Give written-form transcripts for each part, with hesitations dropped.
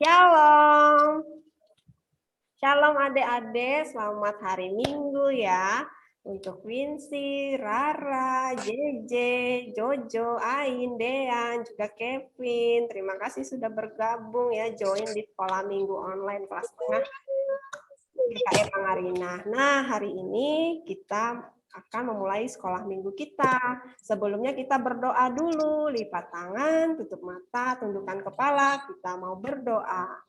Shalom. Shalom adik-adik, selamat hari Minggu ya. Untuk Wincy, Rara, JJ, Jojo, Ain, Dean, juga Kevin. Terima kasih sudah bergabung ya, join di sekolah minggu online kelas tengah GKM Pangarina. Nah, hari ini kita akan memulai sekolah minggu kita. Sebelumnya kita berdoa dulu, lipat tangan, tutup mata, tundukkan kepala, kita mau berdoa.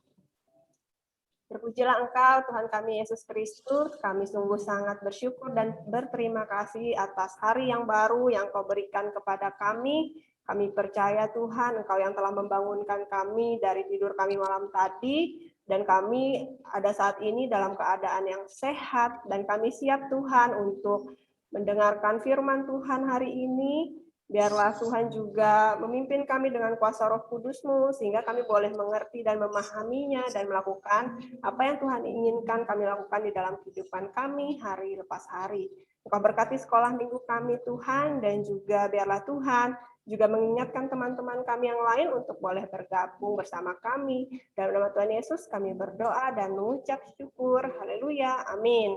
Terpujilah Engkau, Tuhan kami Yesus Kristus. Kami sungguh sangat bersyukur dan berterima kasih atas hari yang baru yang Kau berikan kepada kami. Kami percaya Tuhan, Engkau yang telah membangunkan kami dari tidur kami malam tadi. Dan kami ada saat ini dalam keadaan yang sehat. Dan kami siap Tuhan untuk mendengarkan firman Tuhan hari ini. Biarlah Tuhan juga memimpin kami dengan kuasa Roh Kudus-Mu, sehingga kami boleh mengerti dan memahaminya dan melakukan apa yang Tuhan inginkan kami lakukan di dalam kehidupan kami hari lepas hari. Engkau berkati sekolah minggu kami Tuhan, dan juga biarlah Tuhan juga mengingatkan teman-teman kami yang lain untuk boleh bergabung bersama kami. Dalam nama Tuhan Yesus kami berdoa dan mengucap syukur. Haleluya. Amin.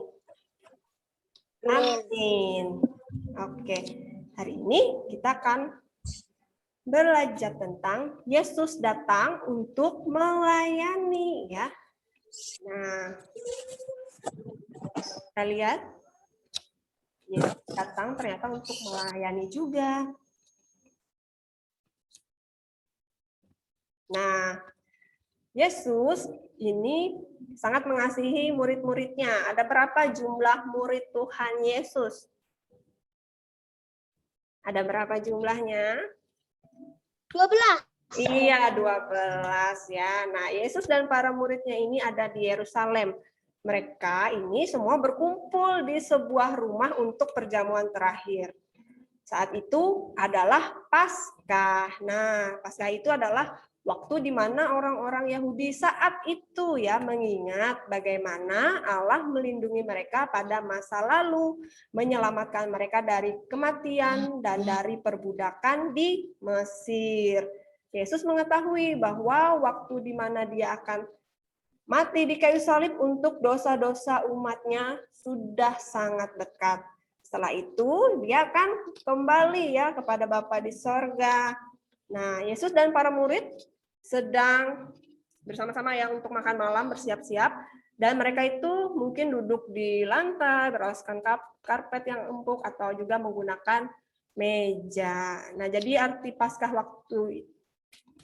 Amin. Oke. Hari ini kita akan belajar tentang Yesus datang untuk melayani ya. Nah, kita lihat Yesus datang ternyata untuk melayani juga. Nah, Yesus ini sangat mengasihi murid-muridnya. Ada berapa jumlah murid Tuhan Yesus? Ada berapa jumlahnya? 12. Iya, 12 ya. Nah, Yesus dan para muridnya ini ada di Yerusalem. Mereka ini semua berkumpul di sebuah rumah untuk perjamuan terakhir. Saat itu adalah Paskah. Nah, Paskah itu adalah waktu di mana orang-orang Yahudi saat itu ya mengingat bagaimana Allah melindungi mereka pada masa lalu, menyelamatkan mereka dari kematian dan dari perbudakan di Mesir. Yesus mengetahui bahwa waktu di mana dia akan mati di kayu salib untuk dosa-dosa umatnya sudah sangat dekat. Setelah itu dia akan kembali ya kepada Bapa di sorga. Nah, Yesus dan para murid sedang bersama-sama ya untuk makan malam, bersiap-siap. Dan mereka itu mungkin duduk di lantai, beralaskan karpet yang empuk, atau juga menggunakan meja. Nah, jadi arti Paskah waktu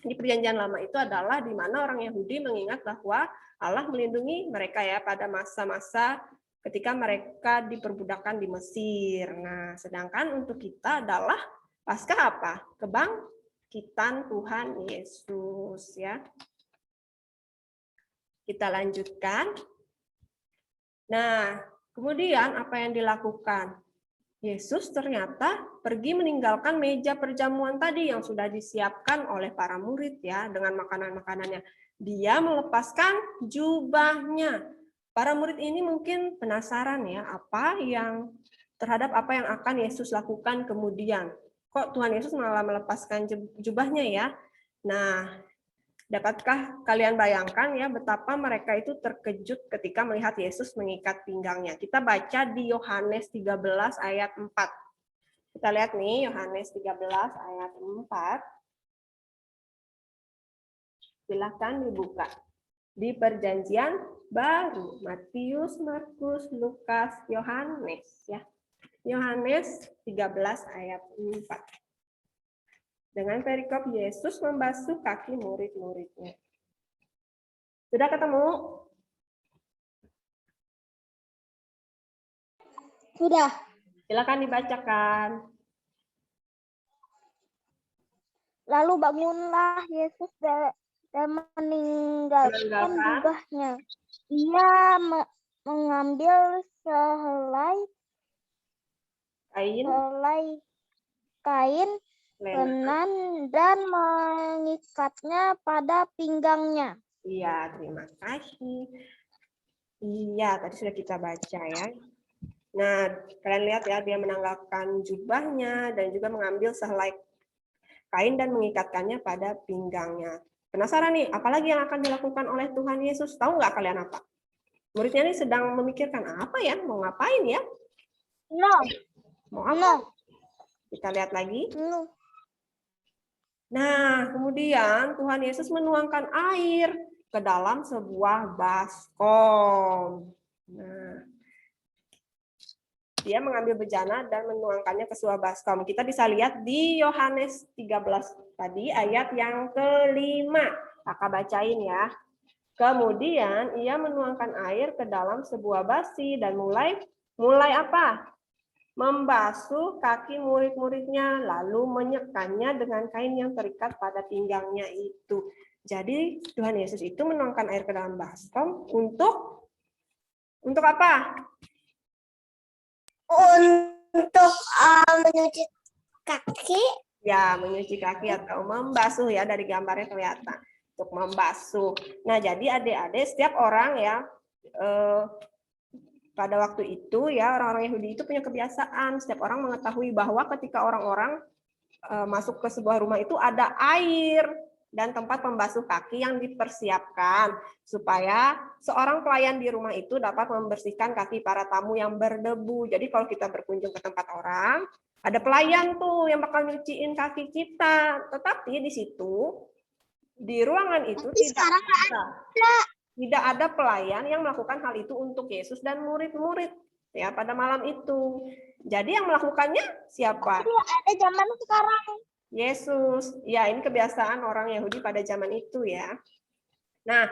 di Perjanjian Lama itu adalah di mana orang Yahudi mengingat bahwa Allah melindungi mereka ya pada masa-masa ketika mereka diperbudakan di Mesir. Nah, sedangkan untuk kita adalah Paskah apa? Kebangkitan Tuhan Yesus ya. Kita lanjutkan. Nah, kemudian apa yang dilakukan? Yesus ternyata pergi meninggalkan meja perjamuan tadi yang sudah disiapkan oleh para murid ya dengan makanan-makanannya. Dia melepaskan jubahnya. Para murid ini mungkin penasaran ya terhadap apa yang akan Yesus lakukan kemudian. Kok Tuhan Yesus malah melepaskan jubahnya ya? Nah, dapatkah kalian bayangkan ya betapa mereka itu terkejut ketika melihat Yesus mengikat pinggangnya? Kita baca di Yohanes 13 ayat 4. Kita lihat nih Yohanes 13 ayat 4. Silahkan dibuka. Di Perjanjian Baru, Matius, Markus, Lukas, Yohanes ya. Yohanes 13 ayat 4. Dengan perikop Yesus membasuh kaki murid-muridnya. Sudah ketemu? Sudah. Silakan dibacakan. Lalu bangunlah Yesus dan meninggalkan jubahnya. Ia mengambil sehelai kain lenan dan mengikatnya pada pinggangnya. Iya, terima kasih. Iya, tadi sudah kita baca ya. Nah, kalian lihat ya, dia menanggalkan jubahnya dan juga mengambil sehelai kain dan mengikatkannya pada pinggangnya. Penasaran nih, apalagi yang akan dilakukan oleh Tuhan Yesus? Tahu nggak kalian apa? Muridnya ini sedang memikirkan apa ya, mau ngapain ya? No. Mau apa? No. Kita lihat lagi. No. Nah, kemudian Tuhan Yesus menuangkan air ke dalam sebuah baskom. Nah, dia mengambil bejana dan menuangkannya ke sebuah baskom. Kita bisa lihat di Yohanes 13 tadi ayat yang kelima. Kakak bacain ya. Kemudian ia menuangkan air ke dalam sebuah basi dan mulai apa? Membasuh kaki murid-muridnya, lalu menyekannya dengan kain yang terikat pada pinggangnya itu. Jadi Tuhan Yesus itu menuangkan air ke dalam baskom untuk apa? Untuk menyuci kaki. Ya, menyuci kaki atau membasuh ya, dari gambarnya kelihatan. Untuk membasuh. Nah, jadi adik-adik setiap orang ya pada waktu itu ya orang-orang Yahudi itu punya kebiasaan, setiap orang mengetahui bahwa ketika orang-orang masuk ke sebuah rumah itu ada air dan tempat pembasuh kaki yang dipersiapkan supaya seorang pelayan di rumah itu dapat membersihkan kaki para tamu yang berdebu. Jadi kalau kita berkunjung ke tempat orang, ada pelayan tuh yang bakal nyuciin kaki kita. Tetapi di situ di ruangan itu tidak ada pelayan yang melakukan hal itu untuk Yesus dan murid-murid ya pada malam itu. Jadi yang melakukannya siapa? Ada zaman sekarang. Yesus. Ya, ini kebiasaan orang Yahudi pada zaman itu ya. Nah,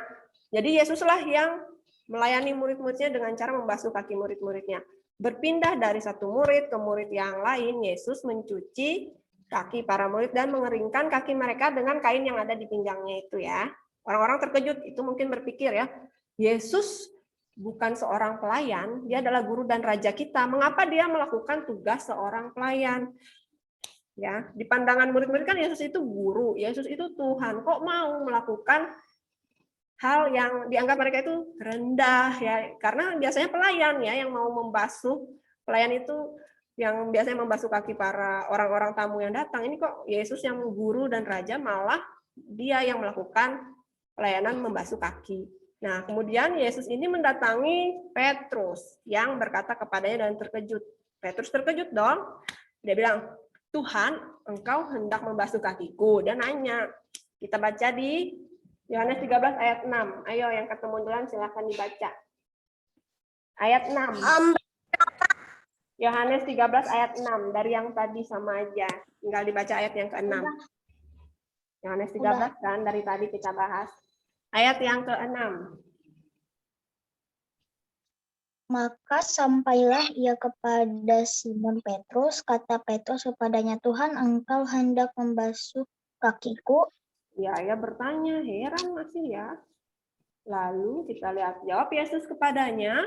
jadi Yesuslah yang melayani murid-muridnya dengan cara membasuh kaki murid-muridnya. Berpindah dari satu murid ke murid yang lain, Yesus mencuci kaki para murid dan mengeringkan kaki mereka dengan kain yang ada di pinggangnya itu ya. Orang-orang terkejut, itu mungkin berpikir ya, Yesus bukan seorang pelayan, dia adalah guru dan raja kita. Mengapa dia melakukan tugas seorang pelayan? Ya, di pandangan murid-murid kan Yesus itu guru, Yesus itu Tuhan. Kok mau melakukan hal yang dianggap mereka itu rendah ya? Karena biasanya pelayan ya yang mau membasuh, pelayan itu yang biasanya membasuh kaki para orang-orang tamu yang datang. Ini kok Yesus yang guru dan raja malah dia yang melakukan pelayanan membasuh kaki. Nah, kemudian Yesus ini mendatangi Petrus yang berkata kepadanya dan terkejut. Petrus terkejut dong. Dia bilang, Tuhan, engkau hendak membasuh kakiku. Dan nanya. Kita baca di Yohanes 13 ayat 6. Ayo yang ketemu duluan silahkan dibaca. Ayat 6. Yohanes 13 ayat 6. Dari yang tadi sama aja. Tinggal dibaca ayat yang ke-6. Yohanes 13 kan dari tadi kita bahas. Ayat yang ke-6. Maka sampailah ia kepada Simon Petrus, kata Petrus kepadanya, Tuhan, engkau hendak membasuh kakiku? Ya, ia bertanya, heran masih ya. Lalu kita lihat jawab Yesus kepadanya,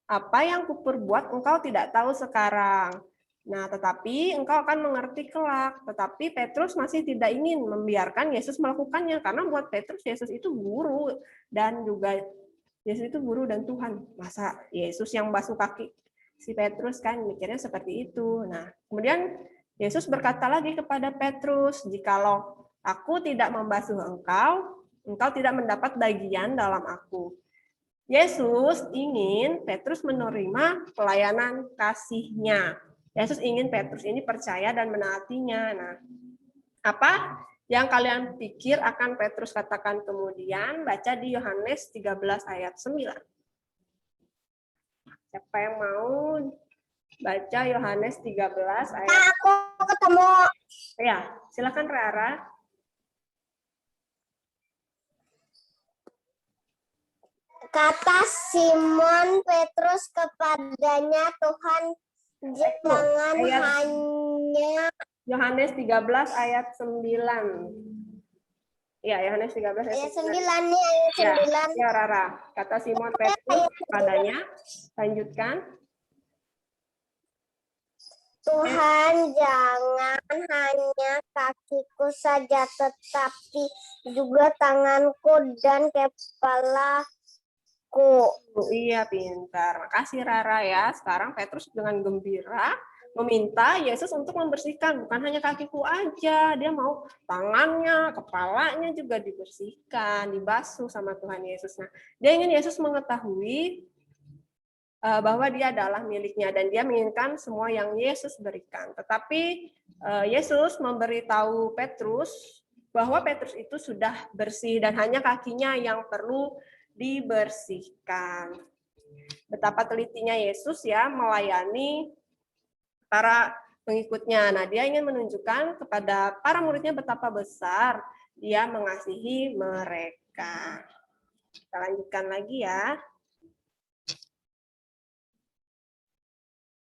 apa yang kuperbuat engkau tidak tahu sekarang. Nah, tetapi engkau akan mengerti kelak. Tetapi Petrus masih tidak ingin membiarkan Yesus melakukannya, karena buat Petrus Yesus itu guru dan juga Yesus itu guru dan Tuhan. Masa Yesus yang basuh kaki si Petrus kan mikirnya seperti itu. Nah, kemudian Yesus berkata lagi kepada Petrus, jikalau aku tidak membasuh engkau, engkau tidak mendapat bagian dalam aku. Yesus ingin Petrus menerima pelayanan kasihnya. Yesus ingin Petrus ini percaya dan menaatinya. Nah, apa yang kalian pikir akan Petrus katakan kemudian? Baca di Yohanes 13 ayat 9. Siapa yang mau baca Yohanes 13 ayat? Aku ketemu. Ya, silakan Rara. Kata Simon Petrus kepadanya, Tuhan, jangan hanya. Yohanes 13 ayat 9. Ya, Yohanes 13 ayat 9 nih, ayat 9. Ya, Rara. Kata Simon Petrus kepadanya, lanjutkan. Tuhan, jangan hanya kakiku saja, tetapi juga tanganku dan kepalaku. Iya, pintar. Makasih Rara ya. Sekarang Petrus dengan gembira meminta Yesus untuk membersihkan, bukan hanya kakiku aja, dia mau tangannya, kepalanya juga dibersihkan, dibasuh sama Tuhan Yesus. Nah, dia ingin Yesus mengetahui bahwa dia adalah miliknya dan dia menginginkan semua yang Yesus berikan. Tetapi Yesus memberitahu Petrus bahwa Petrus itu sudah bersih dan hanya kakinya yang perlu dibersihkan. Betapa telitinya Yesus ya melayani para pengikutnya. Nah, dia ingin menunjukkan kepada para muridnya betapa besar dia mengasihi mereka. Kita lanjutkan lagi ya.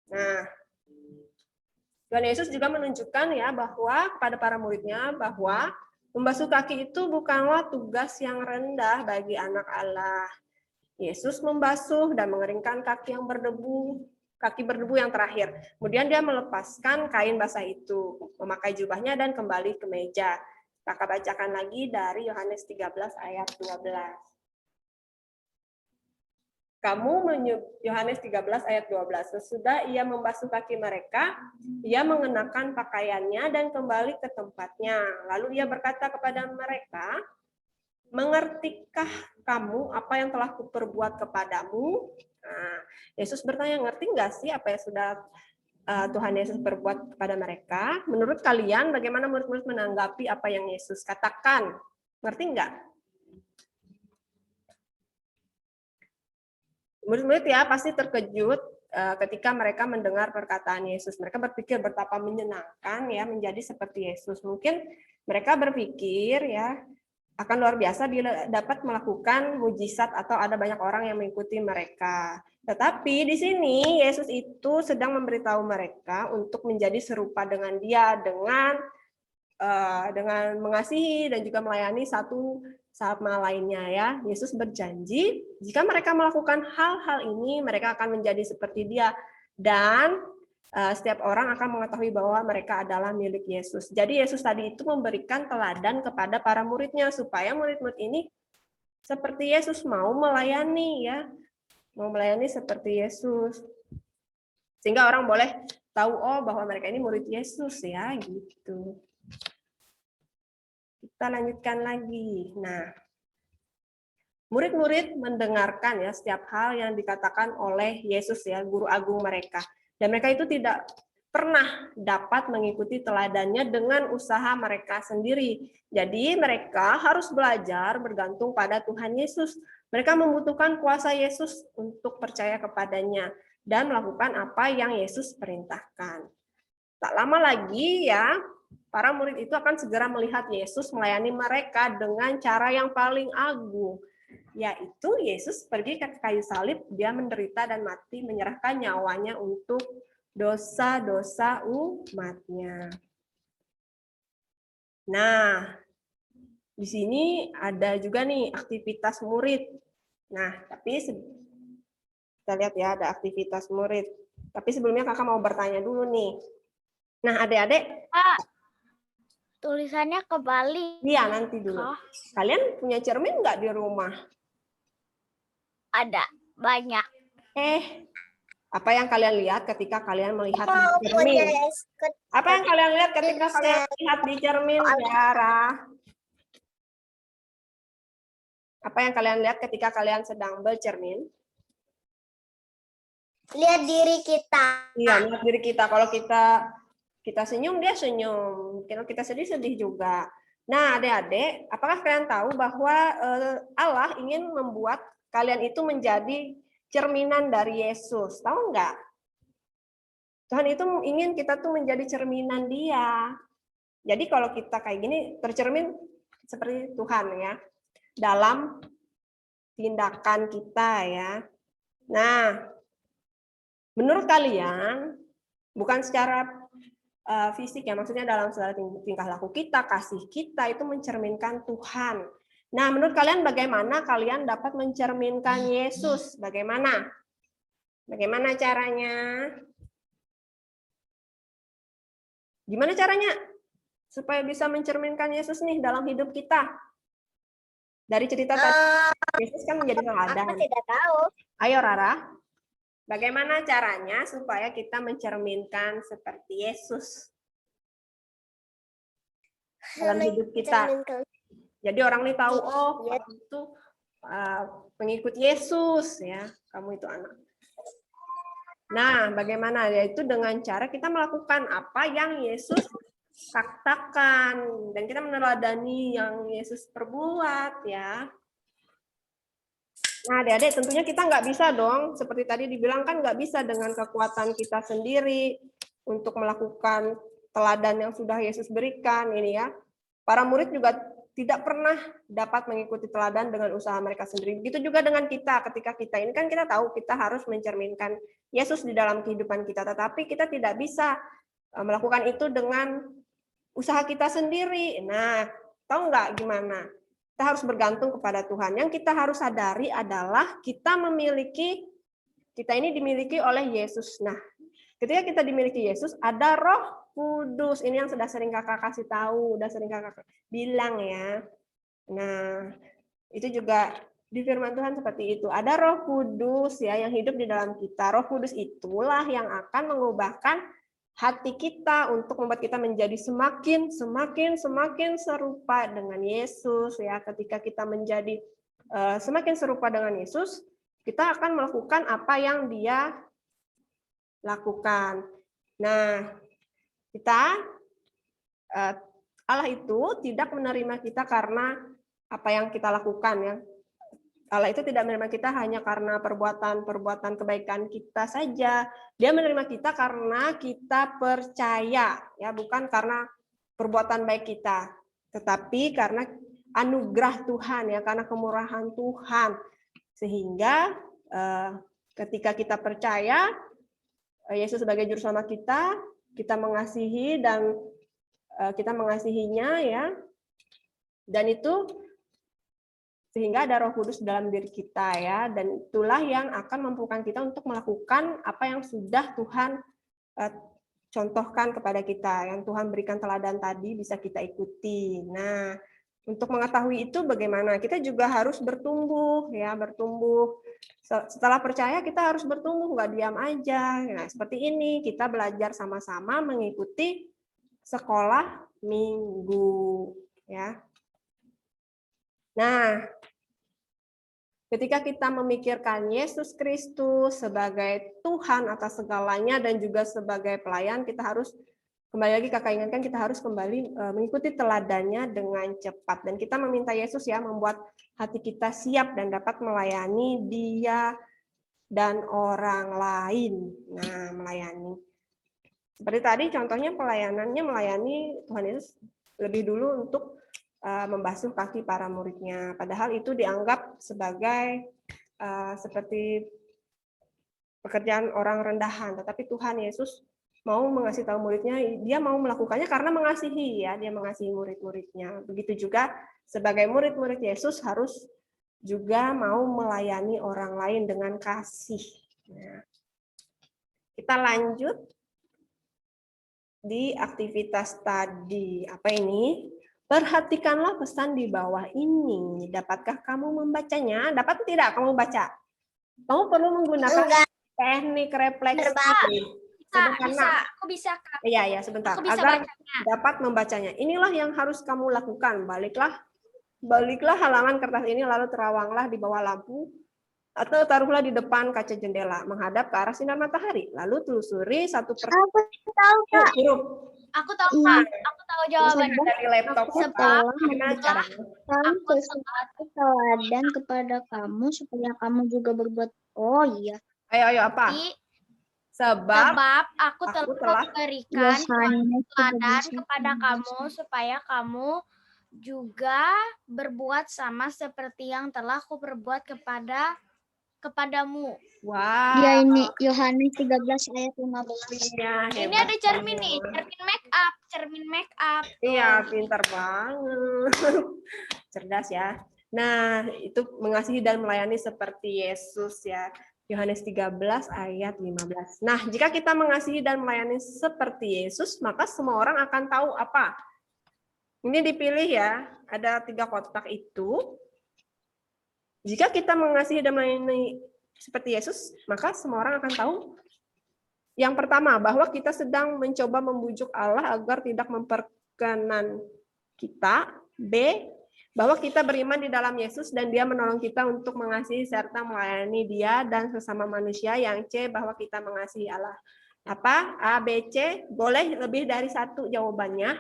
Nah, Tuhan Yesus juga menunjukkan ya bahwa kepada para muridnya bahwa membasuh kaki itu bukanlah tugas yang rendah bagi anak Allah. Yesus membasuh dan mengeringkan kaki yang berdebu, kaki berdebu yang terakhir. Kemudian dia melepaskan kain basah itu, memakai jubahnya dan kembali ke meja. Kakak bacakan lagi dari Yohanes 13 ayat 12. Yohanes 13 ayat 12. Sesudah ia membasuh kaki mereka, ia mengenakan pakaiannya dan kembali ke tempatnya. Lalu ia berkata kepada mereka, mengertikah kamu apa yang telah kuperbuat kepadamu? Nah, Yesus bertanya, ngerti nggak sih apa yang sudah Tuhan Yesus perbuat kepada mereka? Menurut kalian, bagaimana murid-murid menanggapi apa yang Yesus katakan? Ngerti nggak? Murid-murid ya pasti terkejut ketika mereka mendengar perkataan Yesus. Mereka berpikir betapa menyenangkan ya menjadi seperti Yesus. Mungkin mereka berpikir ya akan luar biasa bila dapat melakukan mujizat atau ada banyak orang yang mengikuti mereka. Tetapi di sini Yesus itu sedang memberitahu mereka untuk menjadi serupa dengan Dia dengan mengasihi dan juga melayani satu sama lainnya ya. Yesus berjanji jika mereka melakukan hal-hal ini mereka akan menjadi seperti Dia dan setiap orang akan mengetahui bahwa mereka adalah milik Yesus. Jadi Yesus tadi itu memberikan teladan kepada para muridnya supaya murid-murid ini seperti Yesus mau melayani ya. Mau melayani seperti Yesus. Sehingga orang boleh tahu oh bahwa mereka ini murid Yesus ya gitu. Kita lanjutkan lagi. Nah, murid-murid mendengarkan ya setiap hal yang dikatakan oleh Yesus ya, guru agung mereka. Dan mereka itu tidak pernah dapat mengikuti teladannya dengan usaha mereka sendiri. Jadi mereka harus belajar bergantung pada Tuhan Yesus. Mereka membutuhkan kuasa Yesus untuk percaya kepadanya dan melakukan apa yang Yesus perintahkan. Tak lama lagi ya, para murid itu akan segera melihat Yesus melayani mereka dengan cara yang paling agung, yaitu Yesus pergi ke kayu salib, dia menderita dan mati, menyerahkan nyawanya untuk dosa-dosa umatnya. Nah, di sini ada juga nih aktivitas murid. Nah, tapi kita lihat ya ada aktivitas murid. Tapi sebelumnya kakak mau bertanya dulu nih. Nah, adik-adik. Tulisannya kebalik. Iya, nanti dulu. Kalian punya cermin nggak di rumah? Ada, banyak. Apa yang kalian lihat ketika kalian melihat di cermin? Apa yang kalian lihat ketika kalian lihat di cermin, Tiara? Apa yang kalian lihat ketika kalian sedang bercermin? Lihat diri kita. Iya, lihat diri kita. Kalau kita senyum, dia senyum. Kalau kita sedih, sedih juga. Nah, adik-adik, apakah kalian tahu bahwa Allah ingin membuat kalian itu menjadi cerminan dari Yesus? Tahu nggak? Tuhan itu ingin kita tuh menjadi cerminan Dia. Jadi kalau kita kayak gini, tercermin seperti Tuhan ya. Dalam tindakan kita ya. Nah, menurut kalian, bukan secara fisik ya, maksudnya dalam segala tingkah laku kita, kasih kita itu mencerminkan Tuhan. Nah, menurut kalian bagaimana kalian dapat mencerminkan Yesus? Bagaimana? Bagaimana caranya? Gimana caranya supaya bisa mencerminkan Yesus nih dalam hidup kita? Dari cerita tadi, Yesus kan menjadi teladan. Aku tidak tahu. Ayo Rara. Bagaimana caranya supaya kita mencerminkan seperti Yesus dalam hidup kita? Jadi orang ini tahu, oh kamu itu pengikut Yesus ya, kamu itu anak. Nah, bagaimana? Yaitu dengan cara kita melakukan apa yang Yesus katakan dan kita meneladani yang Yesus perbuat ya. Nah, adik-adik tentunya kita nggak bisa dong, seperti tadi dibilang kan nggak bisa dengan kekuatan kita sendiri untuk melakukan teladan yang sudah Yesus berikan ini ya. Para murid juga tidak pernah dapat mengikuti teladan dengan usaha mereka sendiri. Begitu juga dengan kita, ketika kita ini kan kita tahu kita harus mencerminkan Yesus di dalam kehidupan kita, tetapi kita tidak bisa melakukan itu dengan usaha kita sendiri. Nah, tahu nggak gimana? Kita harus bergantung kepada Tuhan. Yang kita harus sadari adalah kita ini dimiliki oleh Yesus. Nah, ketika kita dimiliki Yesus, ada Roh Kudus. Ini yang sudah sering kakak kasih tahu, sudah sering kakak bilang ya. Nah, itu juga di firman Tuhan seperti itu. Ada Roh Kudus ya yang hidup di dalam kita. Roh Kudus itulah yang akan mengubahkan hati kita untuk membuat kita menjadi semakin serupa dengan Yesus ya. Ketika kita menjadi semakin serupa dengan Yesus, kita akan melakukan apa yang Dia lakukan. Nah, Allah itu tidak menerima kita karena apa yang kita lakukan ya. Allah itu tidak menerima kita hanya karena perbuatan kebaikan kita saja. Dia menerima kita karena kita percaya, ya, bukan karena perbuatan baik kita, tetapi karena anugerah Tuhan, ya, karena kemurahan Tuhan. Sehingga ketika kita percaya Yesus sebagai juru selamat kita mengasihi dan kita mengasihinya, ya, dan itu sehingga ada Roh Kudus dalam diri kita ya, dan itulah yang akan memampukan kita untuk melakukan apa yang sudah Tuhan contohkan kepada kita, yang Tuhan berikan teladan tadi bisa kita ikuti. Nah, untuk mengetahui itu bagaimana? Kita juga harus bertumbuh ya, bertumbuh. Setelah percaya kita harus bertumbuh, nggak diam aja. Nah, seperti ini kita belajar sama-sama mengikuti sekolah minggu ya. Nah, ketika kita memikirkan Yesus Kristus sebagai Tuhan atas segalanya dan juga sebagai pelayan, kita harus kembali lagi kakak ingatkan kita harus kembali mengikuti teladannya dengan cepat, dan kita meminta Yesus ya membuat hati kita siap dan dapat melayani Dia dan orang lain. Nah, melayani. Seperti tadi contohnya pelayanannya melayani Tuhan Yesus lebih dulu untuk membasuh kaki para muridnya. Padahal itu dianggap sebagai seperti pekerjaan orang rendahan. Tetapi Tuhan Yesus mau mengasih tahu muridnya, dia mau melakukannya karena mengasihi ya, dia mengasihi murid-muridnya. Begitu juga sebagai murid-murid Yesus harus juga mau melayani orang lain dengan kasih. Nah, kita lanjut di aktivitas tadi. Apa ini? Perhatikanlah pesan di bawah ini. Dapatkah kamu membacanya? Dapat tidak kamu baca? Kamu perlu menggunakan teknik refleksi. Bisa, aku bisa, Kak. Iya, sebentar. Aku bisa agar bacanya. dapat membacanya. Inilah yang harus kamu lakukan. Baliklah halaman kertas ini, lalu terawanglah di bawah lampu, atau taruhlah di depan kaca jendela, menghadap ke arah sinar matahari. Lalu telusuri satu persatu huruf. Aku tahu, Kak. Aku tahu jawabannya. Dari laptop. Gimana caranya? Teladan kepada kamu supaya kamu juga berbuat. Oh iya. Ayo apa? Sebab aku telah memberikan teladan kepada kamu supaya kamu juga berbuat sama seperti yang telah aku perbuat kepadamu. Wow. Ya, ini Yohanes 13 ayat 15. Ya, ini ada cermin nih, cermin make up. Iya, pintar banget. Cerdas ya. Nah, itu mengasihi dan melayani seperti Yesus ya. Yohanes 13 ayat 15. Nah, jika kita mengasihi dan melayani seperti Yesus, maka semua orang akan tahu apa? Ini dipilih ya, ada 3 kotak itu. Jika kita mengasihi dan melayani seperti Yesus, maka semua orang akan tahu. Yang pertama, bahwa kita sedang mencoba membujuk Allah agar tidak memperkenan kita. B, bahwa kita beriman di dalam Yesus dan Dia menolong kita untuk mengasihi serta melayani Dia dan sesama manusia. Yang C, bahwa kita mengasihi Allah. Apa? A, B, C, boleh lebih dari satu jawabannya.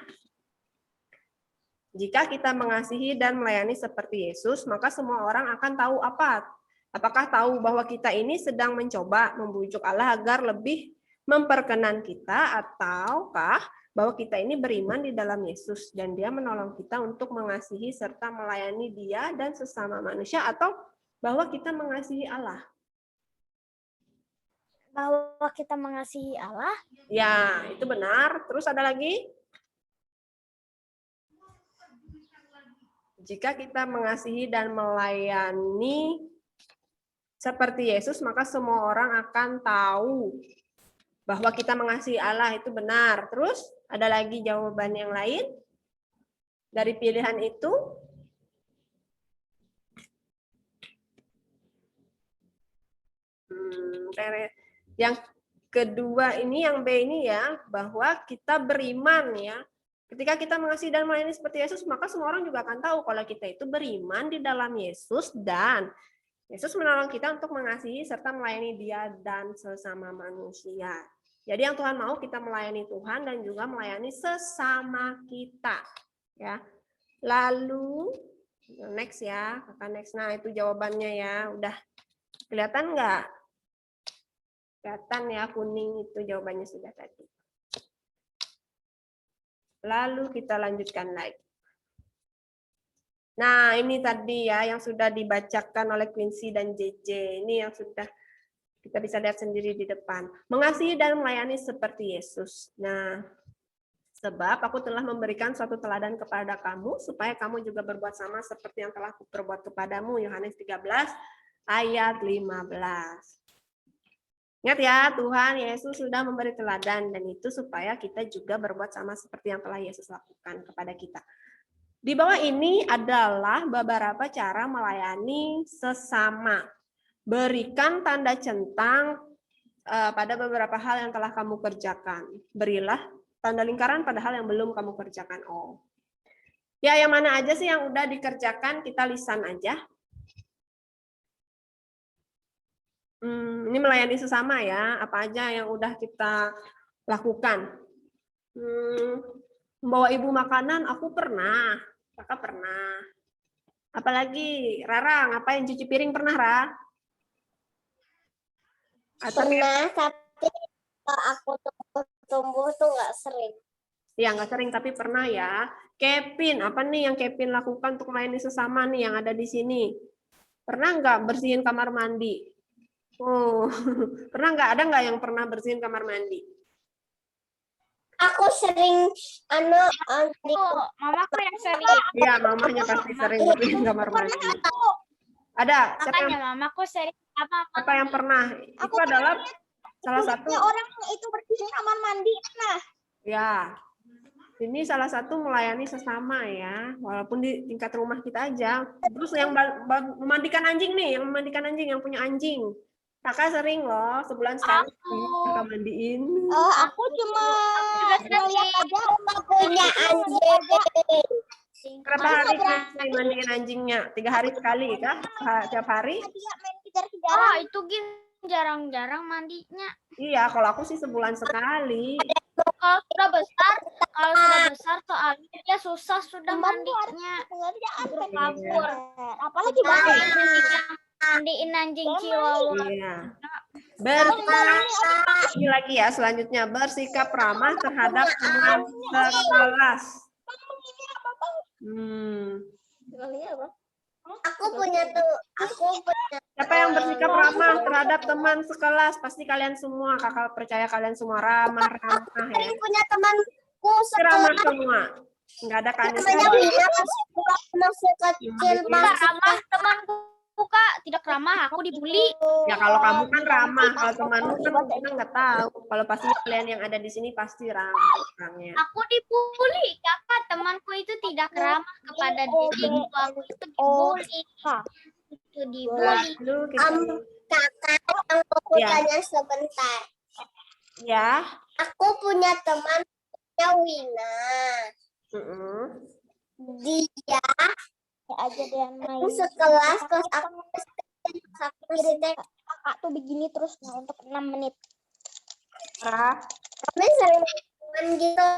Jika kita mengasihi dan melayani seperti Yesus, maka semua orang akan tahu apa? Apakah tahu bahwa kita ini sedang mencoba membujuk Allah agar lebih memperkenan kita, ataukah bahwa kita ini beriman di dalam Yesus dan Dia menolong kita untuk mengasihi serta melayani Dia dan sesama manusia, atau bahwa kita mengasihi Allah? Bahwa kita mengasihi Allah. Ya, itu benar. Terus ada lagi? Jika kita mengasihi dan melayani seperti Yesus, maka semua orang akan tahu bahwa kita mengasihi Allah, itu benar. Terus ada lagi jawaban yang lain dari pilihan itu? Yang kedua ini, yang B ini ya, bahwa kita beriman ya. Ketika kita mengasihi dan melayani seperti Yesus, maka semua orang juga akan tahu kalau kita itu beriman di dalam Yesus dan Yesus menolong kita untuk mengasihi serta melayani Dia dan sesama manusia. Jadi yang Tuhan mau, kita melayani Tuhan dan juga melayani sesama kita. Ya. Lalu next ya, kakak next. Nah itu jawabannya ya. Udah kelihatan nggak? Kelihatan ya, kuning itu jawabannya sudah tadi. Lalu kita lanjutkan lagi. Nah, ini tadi ya yang sudah dibacakan oleh Quincy dan JJ. Ini yang sudah kita bisa lihat sendiri di depan. Mengasihi dan melayani seperti Yesus. Nah, sebab aku telah memberikan suatu teladan kepada kamu supaya kamu juga berbuat sama seperti yang telah kuperbuat kepadamu. Yohanes 13 ayat 15. Ingat ya, Tuhan Yesus sudah memberi teladan, dan itu supaya kita juga berbuat sama seperti yang telah Yesus lakukan kepada kita. Di bawah ini adalah beberapa cara melayani sesama. Berikan tanda centang pada beberapa hal yang telah kamu kerjakan. Berilah tanda lingkaran pada hal yang belum kamu kerjakan. Oh. Ya, yang mana aja sih yang udah dikerjakan, kita lisan aja. Ini melayani sesama ya, apa aja yang udah kita lakukan. Membawa ibu makanan, aku pernah, kakak pernah. Apalagi Rara, ngapain cuci piring pernah, Ra? Atau pernah, tapi aku tumbuh tuh nggak sering. Ya, nggak sering, tapi pernah ya. Kevin, apa nih yang Kevin lakukan untuk melayani sesama nih yang ada di sini? Pernah nggak bersihin kamar mandi? Oh, pernah nggak? Ada nggak yang pernah bersihin kamar mandi? Aku sering, mamaku yang sering. Iya, mamanya pasti sering bersihin kamar mandi. Ada? Siapa Makanya mamaku sering apa yang pernah? Itu adalah salah satu orang itu bersihin kamar mandi. Nah, ya. Ini salah satu melayani sesama ya, walaupun di tingkat rumah kita aja. Terus yang memandikan anjing nih, yang memandikan anjing, yang punya anjing. Kakak sering loh, sebulan sekali kakak mandiin. Oh, aku cuma lihat aja punya anjing. Berapa hari sekali mandiin anjingnya? 3 hari sekali kah? Tiap hari? Oh, itu Gin jarang-jarang mandinya. Iya, kalau aku sih sebulan sekali. Kalau sudah besar soalnya dia susah sudah mandinya. Kabur. Apalagi mandiin anjing chihuahua. Iya. Ini lagi ya, selanjutnya bersikap ramah terhadap teman sekelas. Aku punya tuh. Siapa yang bersikap ramah terhadap teman sekelas? Pasti kalian semua, kakak percaya kalian semua ramah ya. Aku punya temanku Ramah semua. Enggak ada kan? masih kecil, Ramah temanku Kak, tidak ramah, aku dibully. Ya kalau kamu kan ramah, kalau temanmu kan kita nggak tahu. Kalau pasti kalian yang ada di sini pasti ramah orangnya. Aku dibully, Kakak. Temanku itu tidak ramah kepada diriku. Aku itu dibully. dibully. Dulu kita Kakak, yang aku tanya sebentar. ya. Aku punya teman namanya Wina. Dia aja dia main sekelas kelas aku kakak tuh begini terus untuk 6 menit. Kami sering main gitu,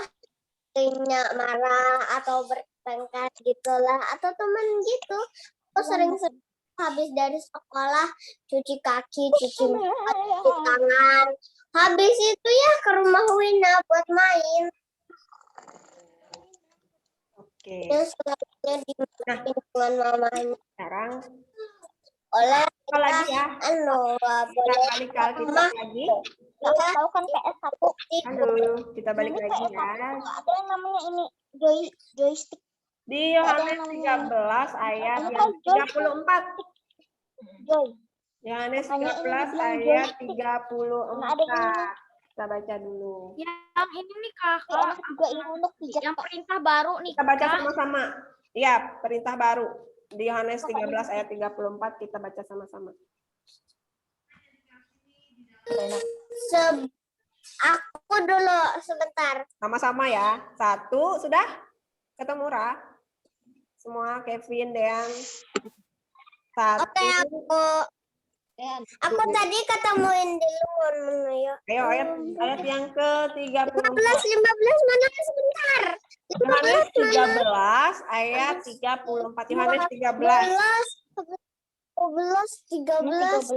seringnya marah atau bertengkar gitulah, atau teman gitu. Aku sering habis dari sekolah cuci kaki, cuci muka, cuci tangan. Habis itu ya ke rumah Wina buat main. Oke. Yang selanjutnya dimarahin dengan mamanya. Sekarang Oleh apa lagi ya? boleh Kali-kali kita lagi. Tahu kan PS1. Halo, kita balik lagi ya. Ada yang namanya ini joystick. Di Yohanes 13 ayat yang 34. Yohanes 13 ayat 34. Kita baca dulu. Yang ini nih kakak juga ini untuk pijat. Yang perintah baru nih. Kita baca sama-sama. Iya, perintah baru. Di Yohanes 13 ayat 34 kita baca sama-sama. Aku dulu sebentar. Sama-sama ya. 1, sudah? Ketemu Ra? Semua Kevin, Dean. 1. Oke, aku tadi ketemuin dulu. Ayo ayat yang ke-34. 15 mana sebentar. Yohanes 13 ayat 34. Yohanes 13.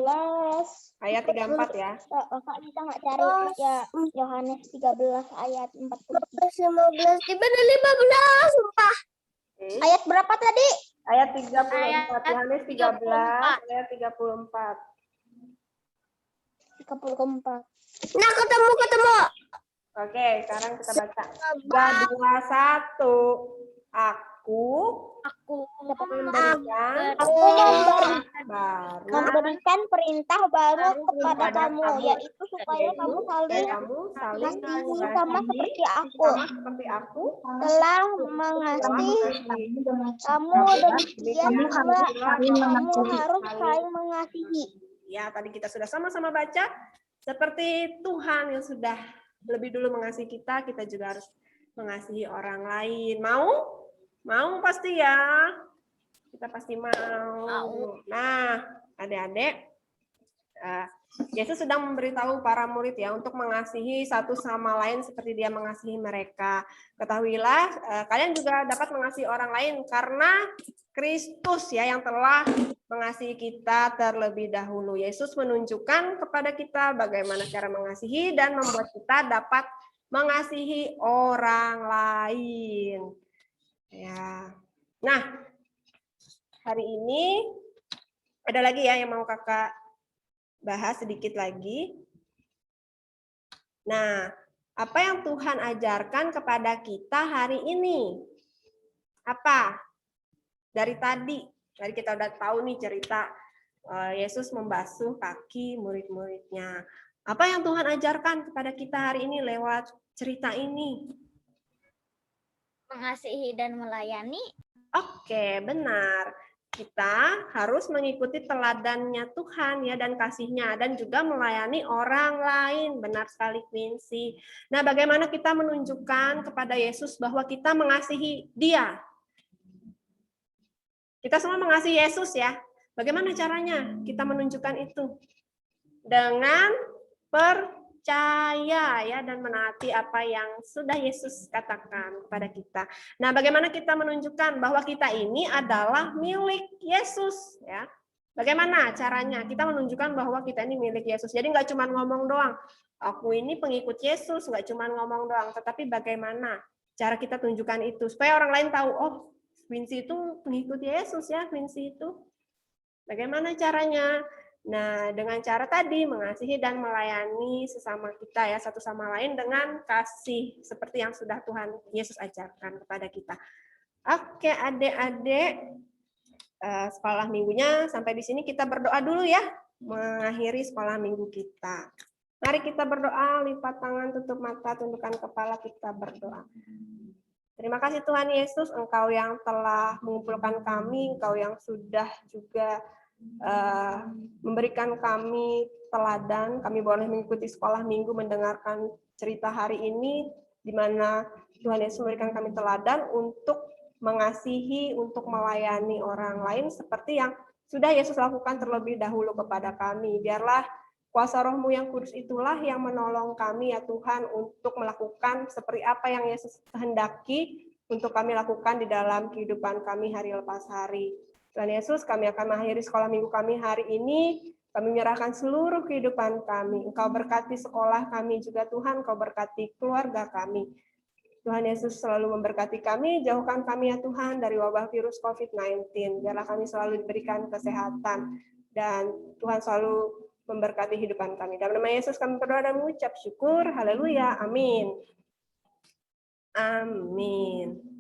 13. Ayat 34 ya. Kakak bisa nggak cari ya Yohanes 13 ayat 40. 15. Di mana 15? Sumpah. Ayat berapa tadi? Ayat 34. Yohanes 13 ayat 34. 34. Nah, ketemu. Oke, sekarang kita baca. 3, 2, 1. Aku memberikan perintah baru kepada kamu, yaitu supaya kamu saling mengasihi sama seperti aku telah mengasihi kamu, demikian pula kamu harus saling mengasihi. Ya, tadi kita sudah sama-sama baca. Seperti Tuhan yang sudah lebih dulu mengasihi kita, kita juga harus mengasihi orang lain. Mau? Mau pasti ya. Kita pasti mau. Nah, adik-adik, Yesus sedang memberitahu para murid ya untuk mengasihi satu sama lain seperti dia mengasihi mereka. Ketahuilah, kalian juga dapat mengasihi orang lain karena Kristus ya yang telah mengasihi kita terlebih dahulu. Yesus menunjukkan kepada kita bagaimana cara mengasihi dan membuat kita dapat mengasihi orang lain. Ya. Nah, hari ini ada lagi ya yang mau kakak bahas sedikit lagi. Nah, apa yang Tuhan ajarkan kepada kita hari ini? Apa? Dari tadi kita udah tahu nih cerita Yesus membasuh kaki murid-muridnya. Apa yang Tuhan ajarkan kepada kita hari ini lewat cerita ini? Mengasihi dan melayani. Oke, benar. Kita harus mengikuti teladannya Tuhan ya dan kasih-Nya dan juga melayani orang lain. Benar sekali Quincy. Nah, bagaimana kita menunjukkan kepada Yesus bahwa kita mengasihi Dia? Kita semua mengasihi Yesus ya. Bagaimana caranya kita menunjukkan itu? Dengan percaya ya dan menaati apa yang sudah Yesus katakan kepada kita. Nah, bagaimana kita menunjukkan bahwa kita ini adalah milik Yesus ya? Bagaimana caranya kita menunjukkan bahwa kita ini milik Yesus? Jadi nggak cuma ngomong doang. Aku ini pengikut Yesus, nggak cuma ngomong doang, tetapi bagaimana cara kita tunjukkan itu supaya orang lain tahu, oh, Quincy itu pengikut Yesus ya, Quincy itu. Bagaimana caranya? Nah, dengan cara tadi mengasihi dan melayani sesama kita ya, satu sama lain dengan kasih seperti yang sudah Tuhan Yesus ajarkan kepada kita. Oke, adik-adik, sekolah minggunya sampai di sini kita berdoa dulu ya, mengakhiri sekolah minggu kita. Mari kita berdoa, lipat tangan, tutup mata, tundukkan kepala, kita berdoa. Terima kasih Tuhan Yesus, Engkau yang telah mengumpulkan kami, Engkau yang sudah juga memberikan kami teladan, kami boleh mengikuti sekolah minggu, mendengarkan cerita hari ini, di mana Tuhan Yesus memberikan kami teladan untuk mengasihi, untuk melayani orang lain seperti yang sudah Yesus lakukan terlebih dahulu kepada kami. Biarlah kuasa Roh-Mu yang kudus itulah yang menolong kami ya Tuhan untuk melakukan seperti apa yang Yesus kehendaki untuk kami lakukan di dalam kehidupan kami hari lepas hari. Tuhan Yesus, kami akan mengakhiri sekolah minggu kami hari ini. Kami menyerahkan seluruh kehidupan kami. Engkau berkati sekolah kami juga Tuhan, Engkau berkati keluarga kami. Tuhan Yesus selalu memberkati kami, jauhkan kami ya Tuhan dari wabah virus COVID-19. Biarlah kami selalu diberikan kesehatan dan Tuhan selalu memberkati hidupan kami. Dalam nama Yesus kami berdoa dan mengucap syukur. Haleluya. Amin. Amin.